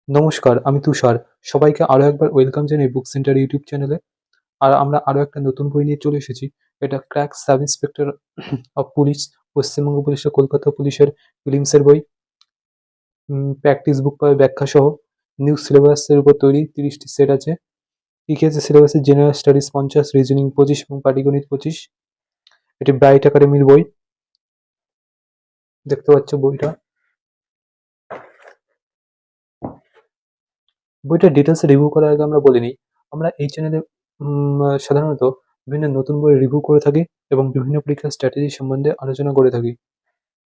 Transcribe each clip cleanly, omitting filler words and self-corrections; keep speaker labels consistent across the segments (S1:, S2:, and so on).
S1: নমস্কার, আমি তুষার। সবাইকে আরো একবার ওয়েলকাম জানাই বুক সেন্টার ইউটিউব চ্যানেলে। আর আমরা আরো একটা নতুন বই নিয়ে চলে এসেছি। এটা crack sub inspector of police, Paschimbanga পুলিশের কলকাতা পুলিশের ফিলিংসের বই। প্র্যাকটিস বুক পাবে ব্যাখ্যা সহ। নিউ সিলেবাসের উপর তৈরি 30টি সেট আছে। কি কি আছে সিলেবাসে? জেনারেল স্টাডিজ 50, রিজনিং 25 এবং পাটিগণিত 25। এটি ব্রাইট একাডেমির বই। দেখতে পাচ্ছ বইটা। বইটা ডিটেলসে রিভিউ করার আগে আমরা বলে নিই, আমরা এই চ্যানেলে সাধারণত বিভিন্ন নতুন বই রিভিউ করে থাকি এবং বিভিন্ন পরীক্ষার স্ট্র্যাটেজি সম্বন্ধে আলোচনা করে থাকি।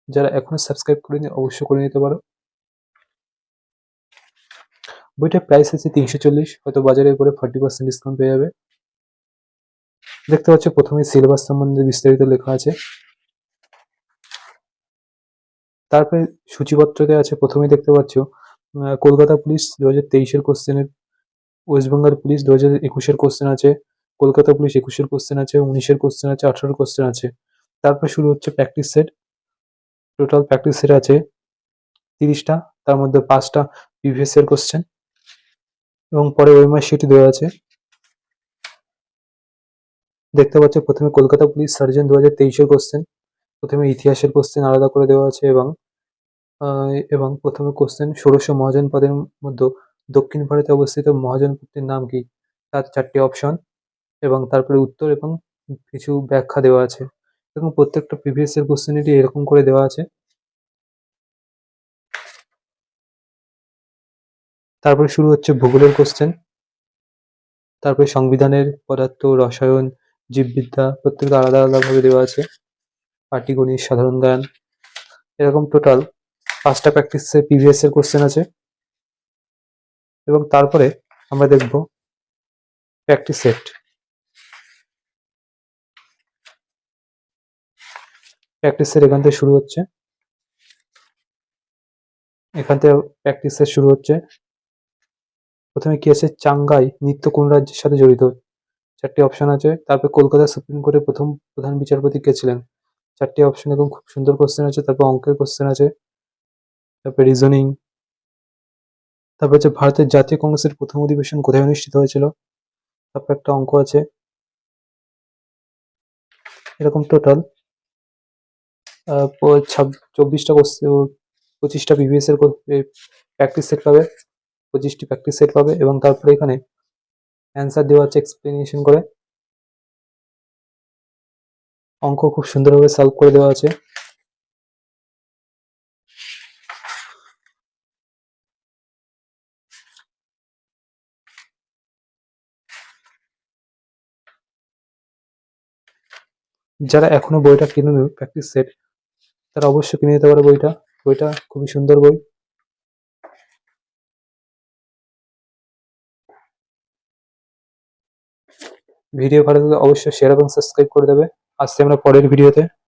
S1: যারা এখনো সাবস্ক্রাইব করেনি অবশ্যই করে নিতে পারো। বইটার প্রাইস আছে 340, হয়তো বাজারের উপরে 40% ডিসকাউন্ট পেয়ে যাবে। দেখতে পাচ্ছ প্রথমে সিলেবাস সম্বন্ধে বিস্তারিত লেখা আছে। তারপরে সূচিপত্রতে আছে, প্রথমেই দেখতে পাচ্ছ কলকাতা পুলিশ 2023-এর কোশ্চেনের, ওয়েস্ট বেঙ্গল পুলিশ 2021-এর কোশ্চেন আছে, কলকাতা পুলিশ 21-এর কোশ্চেন আছে, 19-এর কোশ্চেন আছে, 18-এর কোশ্চেন আছে। তারপর শুরু হচ্ছে practice set. Total practice set আছে 30টা, তার মধ্যে 5টা প্রিভিয়াস ইয়ার কোশ্চেন এবং পরে ওএমআর শিট দেওয়া আছে। দেখতে পাচ্ছ প্রথমে কলকাতা পুলিশ সার্জন 2023-এর কোশ্চেন। প্রথমে ইতিহাসের কোশ্চেন আলাদা করে দেওয়া আছে এবং প্রথমে কোশ্চেন, ষোড়শ মহাজনপদের মধ্যে দক্ষিণ ভারতে অবস্থিত মহাজনপদটির নাম কি, তার 4টি অপশন এবং তারপরে উত্তর এবং কিছু ব্যাখ্যা দেওয়া আছে এবং প্রত্যেকটা প্রিভিয়াস ইয়ার কোশ্চেনেরই এরকম করে দেওয়া আছে। তারপরে শুরু হচ্ছে ভূগোলের কোশ্চেন। তারপরে সংবিধানের, পদার্থ, রসায়ন, জীববিদ্যা প্রত্যেকটা আলাদা আলাদাভাবে দেওয়া আছে। পাটিগণিত, সাধারণ জ্ঞান, এরকম টোটাল 5টা প্র্যাকটিসের প্রিভিয়াস এর কোশ্চেন আছে। এবং তারপরে আমরা দেখব প্র্যাকটিস সেট। প্র্যাকটিস সেট এখান থেকে শুরু হচ্ছে। এখান থেকে প্র্যাকটিস সেট শুরু হচ্ছে। প্রথমে কি আছে? চাঙ্গাই নৃত্য কোন রাজ্যের সাথে জড়িত? 4টি অপশন আছে। তারপর কলকাতা সুপ্রিম কোর্টের প্রথম প্রধান বিচারপতি কে ছিলেন? 4টি অপশন এবং খুব সুন্দর কোশ্চেন আছে। তারপর অঙ্কের কোশ্চেন আছে, তারপর রিজনিং, তারপর হচ্ছে ভারতের জাতীয় কংগ্রেসের প্রথম অধিবেশন কোথায় অনুষ্ঠিত হয়েছিল? তারপর একটা অঙ্ক আছে। এরকম টোটাল 24টা কোশ্চেন, 25টা প্রিভিয়াস এর প্র্যাকটিস সেট পাবে, 25টি প্র্যাকটিস সেট পাবে এবং তারপরে এখানে অ্যান্সার দেওয়া আছে এক্সপ্লেনেশন করে। অঙ্ক খুব সুন্দরভাবে সলভ করে দেওয়া আছে। যারা এখনো বইটা কিনেনি প্র্যাকটিস সেট, তারা অবশ্যই কিনে নিতে পারে বইটা। বইটা খুবই সুন্দর বই। ভিডিও ভালো লাগলে অবশ্যই শেয়ার এবং সাবস্ক্রাইব করে দেবে। আসছি আমরা পরের ভিডিওতে।